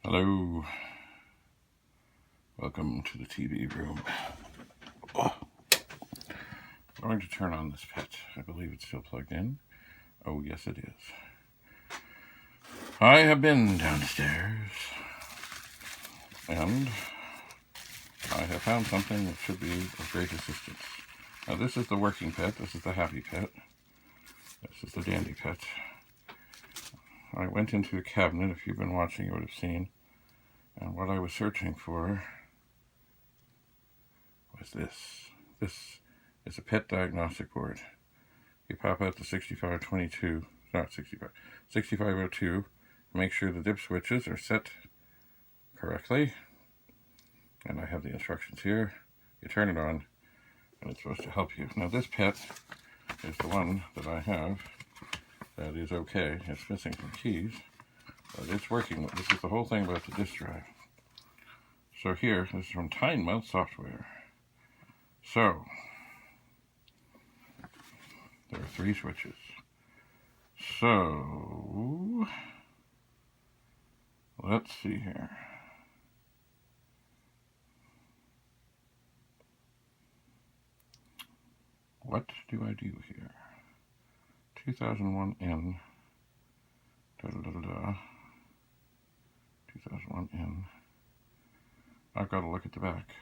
Hello, welcome to the TV room. I'm going to turn on this pet. I believe it's still plugged in. Oh, yes it is. I have been downstairs, and I have found something that should be of great assistance. Now this is the working pet, this is the happy pet, this is the dandy pet. I went into the cabinet, if you've been watching you would have seen, and what I was searching for was this. This is a pet diagnostic board. You pop out the 6502, make sure the dip switches are set correctly, and I have the instructions here. You turn it on, and it's supposed to help you. Now this pet is the one that I have that is okay. It's missing some keys, but it's working. This is the whole thing about the disk drive. So here, this is from Tynemouth Software. So, there are 3 switches. So, let's see here. What do I do here? 2001N. 2001N. I've got to look at the back.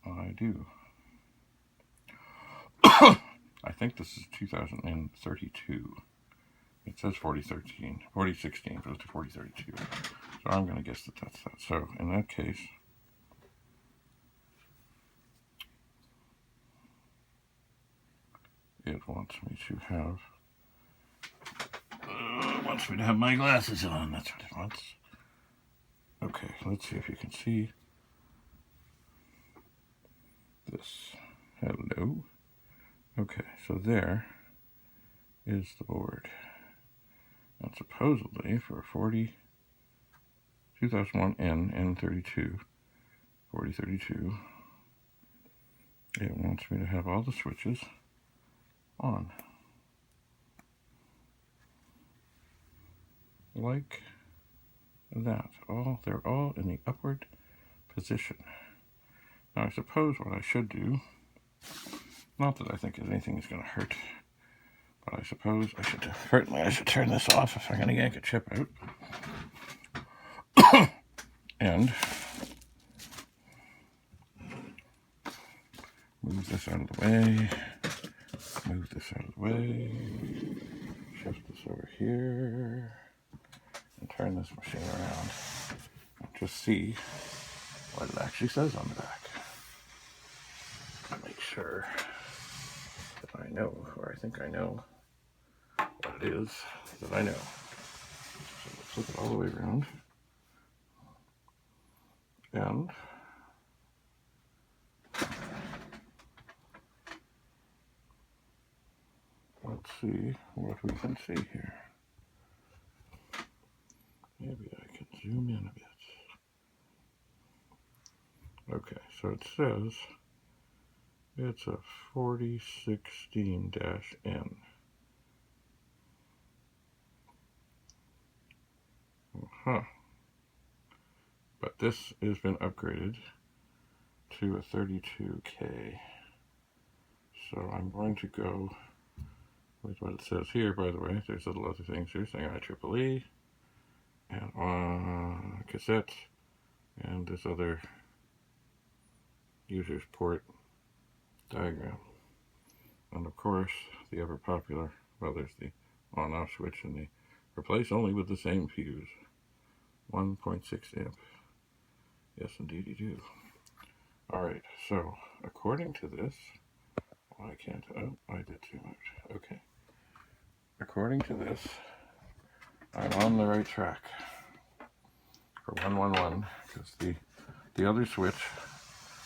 I do. I think this is 2032. It says 4016, but it's to 4032. So I'm going to guess that that's that. So in that case, it wants me to have my glasses on. That's what it wants. Okay, let's see if you can see this. Hello. Okay, so there is the board. And supposedly for 2001N, N32, 4032, it wants me to have all the switches on. Like that. They're all in the upward position. Now I suppose what I should do, not that I think anything is going to hurt, but I suppose I should turn this off if I'm going to yank a chip out. And move this out of the way. Move this out of the way. Shift this over here. And turn this machine around. And just see what it actually says on the back. Make sure that I know, or I think I know, what it is that I know. So let's flip it all the way around. And let's see what we can see here. Maybe I can zoom in a bit. Okay, so it says it's a 4016-N. But this has been upgraded to a 32K. So I'm going to go with what it says here, by the way. There's little other things here saying IEEE and on cassette and this other user's port diagram. And of course, the ever popular, well, there's the on-off switch and the replace only with the same fuse. 1.6 amp. Yes, indeed you do. Alright, so according to this, I can't, I did too much. Okay. According to this, I'm on the right track for 111, because the other switch,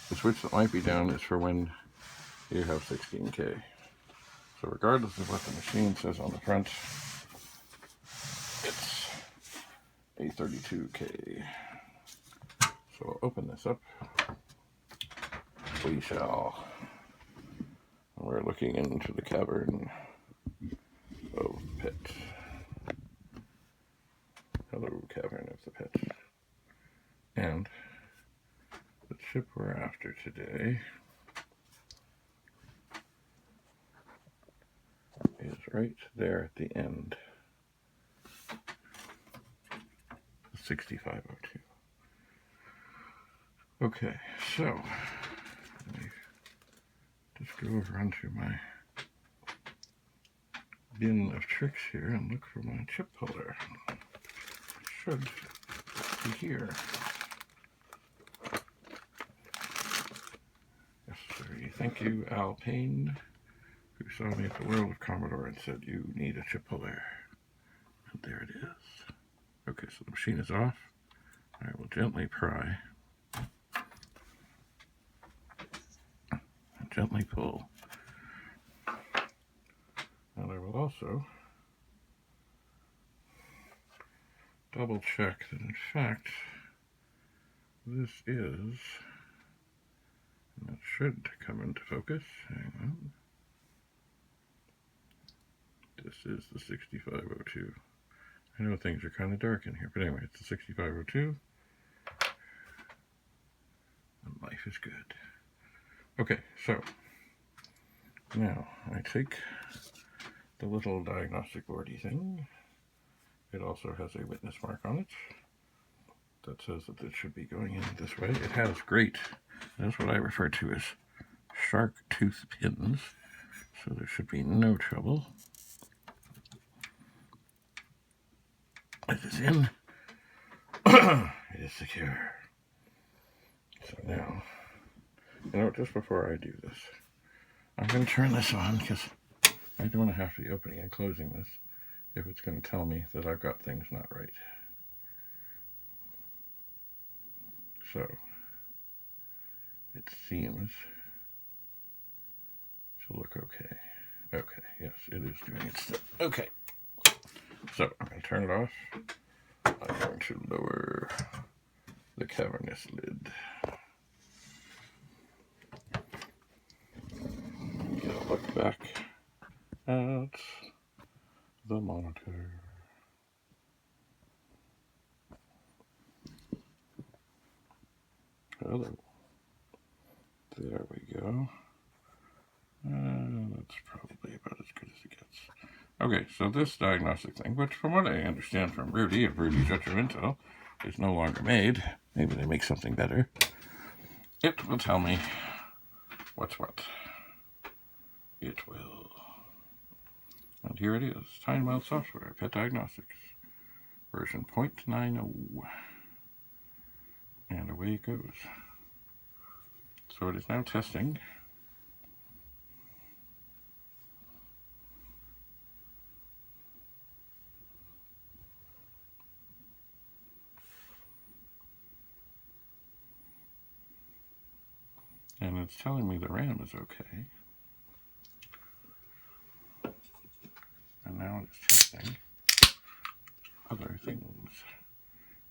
the switch that might be down is for when you have 16K. So regardless of what the machine says on the front, it's a 32K. So I'll open this up. We shall We're looking into the cavern of Pet. Hello, cavern of the Pet. And the chip we're after today is right there at the end. The 6502. Okay, so let me just go over onto my bin of tricks here and look for my chip puller. It should be here. Yes, sir. Thank you, Al Payne, who saw me at the World of Commodore and said, you need a chip puller. And there it is. Okay, so the machine is off. I will gently pry and gently pull. And I will also double check that in fact this is, and that should come into focus. Hang on. This is the 6502. I know things are kind of dark in here, but anyway, it's the 6502. And life is good. Okay, so now I take the little diagnostic boardy thing. It also has a witness mark on it that says that it should be going in this way. It has great, that's what I refer to as shark tooth pins, so there should be no trouble. It is in. It is secure. So now, just before I do this, I'm going to turn this on because I don't want to have to be opening and closing this if it's going to tell me that I've got things not right. So, it seems to look okay. Okay, yes, it is doing its thing. Okay, so I'm going to turn it off. I'm going to lower the cavernous lid. Get a look back at the monitor. Hello. There we go. That's probably about as good as it gets. Okay, so this diagnostic thing, which from what I understand from Rudy of Rudy's Retro Intel, is no longer made. Maybe they make something better. It will tell me what's what. It will. And here it is. Tiny Mouth Software, Pet Diagnostics, version 0.90. And away it goes. So it is now testing. And it's telling me the RAM is okay. And now it's testing other things.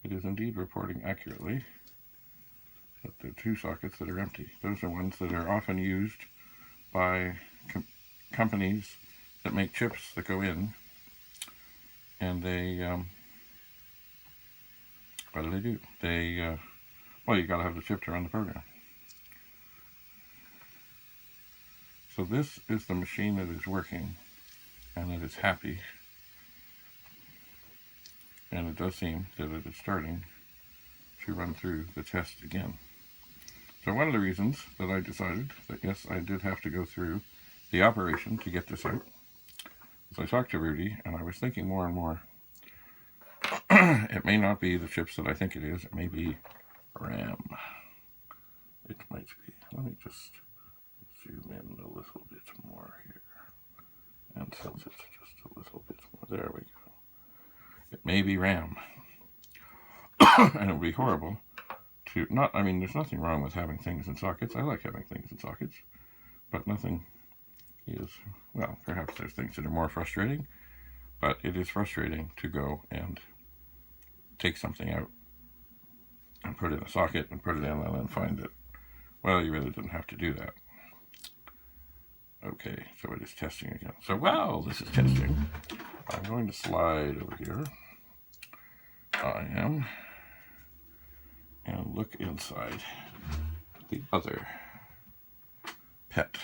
It is indeed reporting accurately that there are two sockets that are empty. Those are ones that are often used by companies that make chips that go in, and they, what do? They, well, you gotta have the chip to run the program. So this is the machine that is working and that is happy, and it does seem that it is starting to run through the test again. So one of the reasons that I decided that yes, I did have to go through the operation to get this out is I talked to Rudy and I was thinking more and more, it may not be the chips that I think it is, it may be RAM. It might be. Let me just zoom in a little bit more here and tilt it just a little bit more. There we go. It may be RAM. And it would be horrible to not, I mean, there's nothing wrong with having things in sockets. I like having things in sockets, but nothing is, well, perhaps there's things that are more frustrating, but it is frustrating to go and take something out and put it in a socket and put it in and then find that, well, you really didn't have to do that. Okay, so it is testing again. So while this is testing, I'm going to slide over here. I am. And look inside the other PET,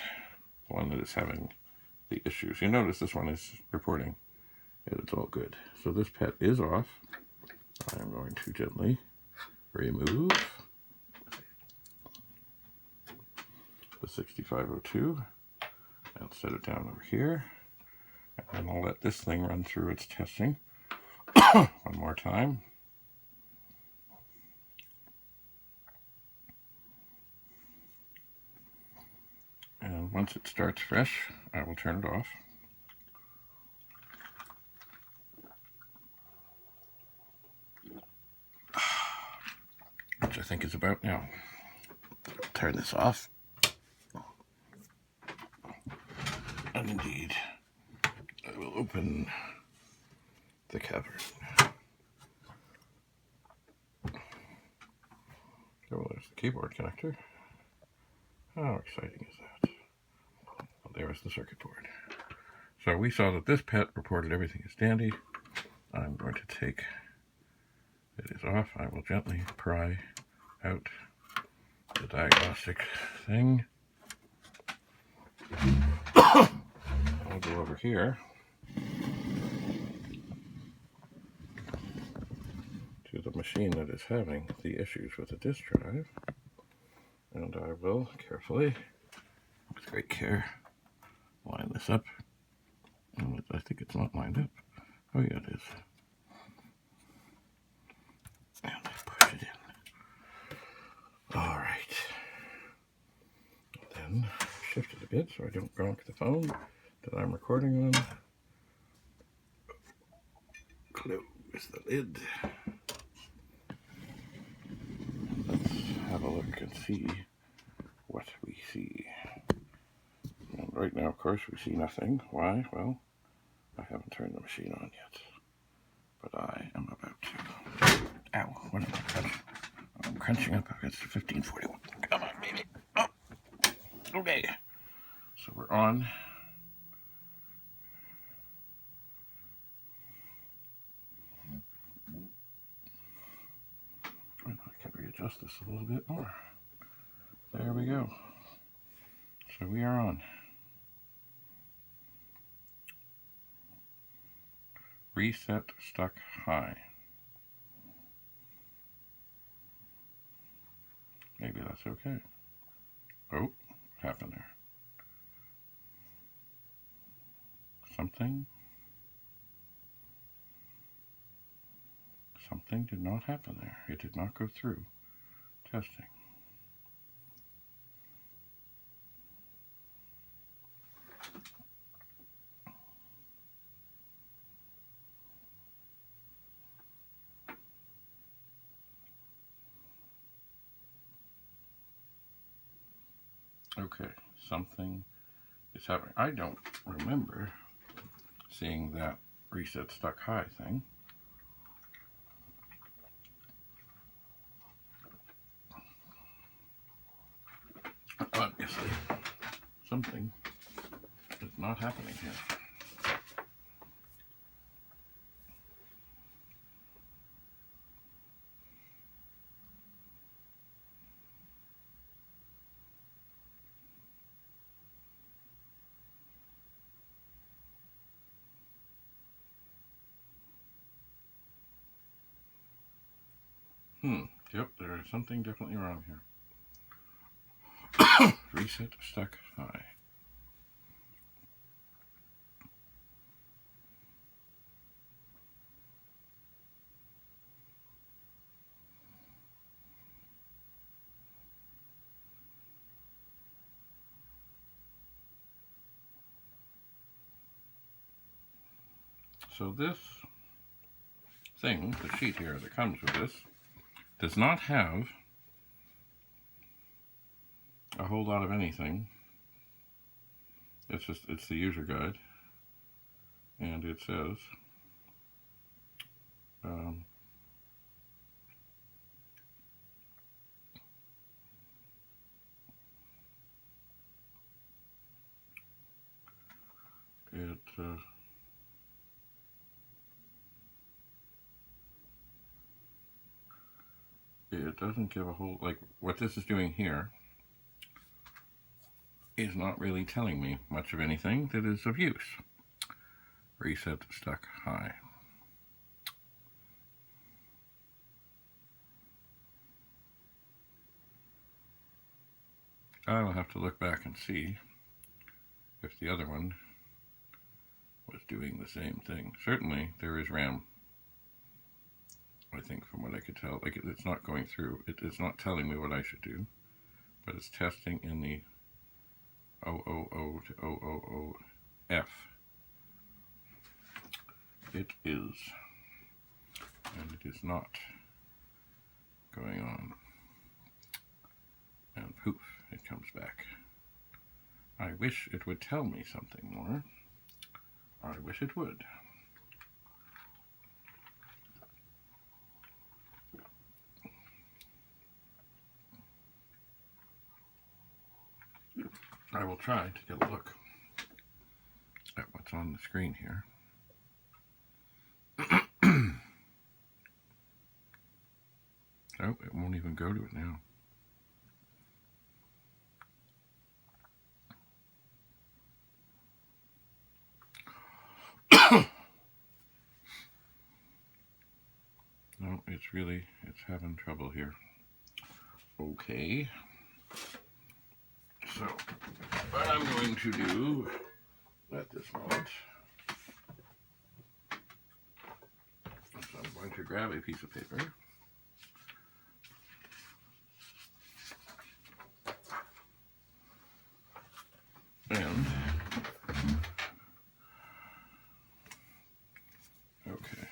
the one that is having the issues. You notice this one is reporting that it's all good. So this PET is off. I am going to gently remove the 6502 and set it down over here. And I'll let this thing run through its testing one more time. And once it starts fresh, I will turn it off. Which I think is about now. Turn this off. And indeed, I will open the cavern. Oh, there's the keyboard connector. How exciting is that? Well, there's the circuit board. So we saw that this PET reported everything is dandy. I'm going to take it is off. I will gently pry out the diagnostic thing. I'll go over here to the machine that is having the issues with the disk drive, and I will carefully, with great care, line this up. And I think it's not lined up. Oh yeah, it is. And push it in. All right. Then shift it a bit so I don't gonk the phone that I'm recording on. Close the lid. Let's have a look and see what we see. And right now, of course, we see nothing. Why? Well, I haven't turned the machine on yet. But I am about to. Ow, what am I crunching? I'm crunching up against the 1541. Come on, baby. Oh. Okay. So we're on. I can readjust this a little bit more. There we go. So we are on. Reset stuck high. Maybe that's okay. Oh, what happened there? Something did not happen there. It did not go through testing. Okay, something is happening. I don't remember seeing that reset stuck high thing. Obviously, something is not happening here. Yep, there is something definitely wrong here. Reset stuck high. So this thing, the sheet here that comes with this, does not have a whole lot of anything. It's the user guide, and it says it doesn't give a whole, like, what this is doing here is not really telling me much of anything that is of use. Reset stuck high. I will have to look back and see if the other one was doing the same thing. Certainly there is RAM, I think, from what I could tell. Like, it's not going through, it's not telling me what I should do, but it's testing in the 000 to 000F. It is, and it is not going on. And poof, it comes back. I wish it would tell me something more. I wish it would. I will try to get a look at what's on the screen here. Oh, it won't even go to it now. No, it's having trouble here. Okay. So, what I'm going to do at this moment is I'm going to grab a piece of paper. And, okay.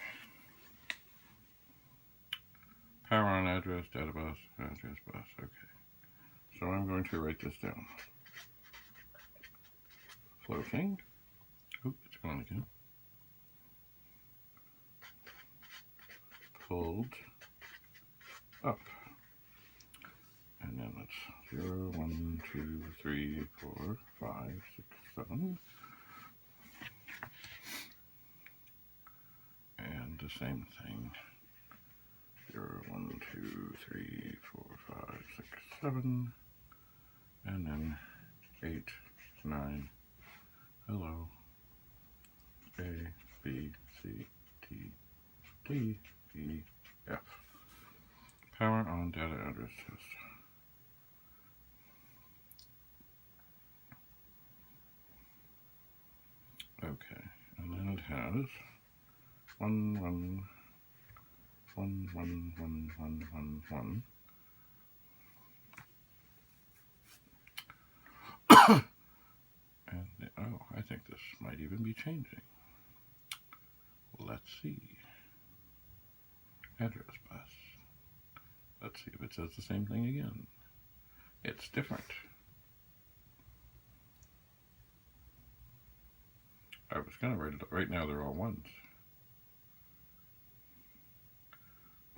Power on address, data bus, address bus, okay. So I'm going to write this down. Floating. Oh, it's gone again. Pulled up. And then it's 0, 1, 2, 3, 4, 5, 6, 7. And the same thing. 0, 1, 2, 3, 4, 5, 6, 7. And then 8, 9. Hello. A, B, C, D, D, E, F. Power on data address test. Okay, and then it has 1, 1, 1, 1, 1, 1, 1, 1. And, oh, I think this might even be changing. Let's see. Address bus. Let's see if it says the same thing again. It's different. I was going to write it, right now they're all ones.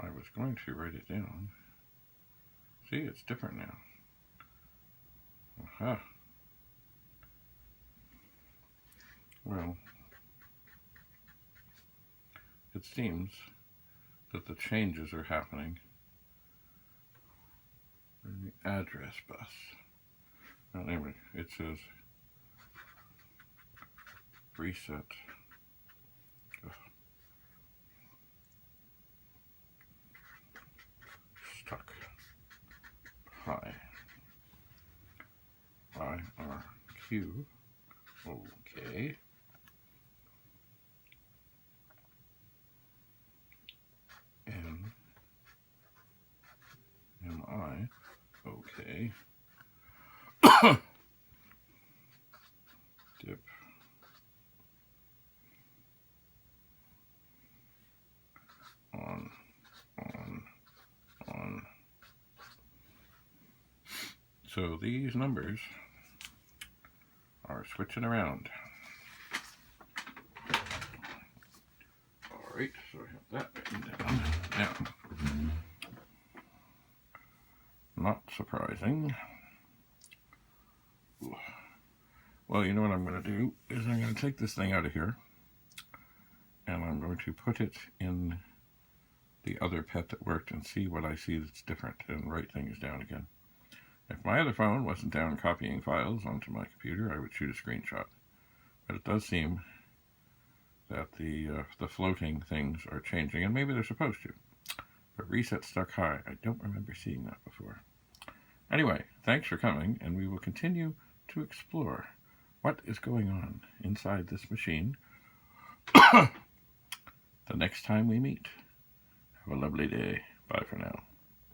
I was going to write it down. See, it's different now. Aha. Well, it seems that the changes are happening in the address bus. Now, anyway, it says reset. Stuck high. IRQ. Okay. MI. Okay. Dip. On. So these numbers are switching around. Alright, so I have that written down. Now, not surprising. Well, you know what I'm going to do is I'm going to take this thing out of here, and I'm going to put it in the other pet that worked and see what I see that's different and write things down again. If my other phone wasn't down copying files onto my computer, I would shoot a screenshot. But it does seem that the floating things are changing, and maybe they're supposed to. But reset stuck high. I don't remember seeing that before. Anyway, thanks for coming, and we will continue to explore what is going on inside this machine the next time we meet. Have a lovely day. Bye for now.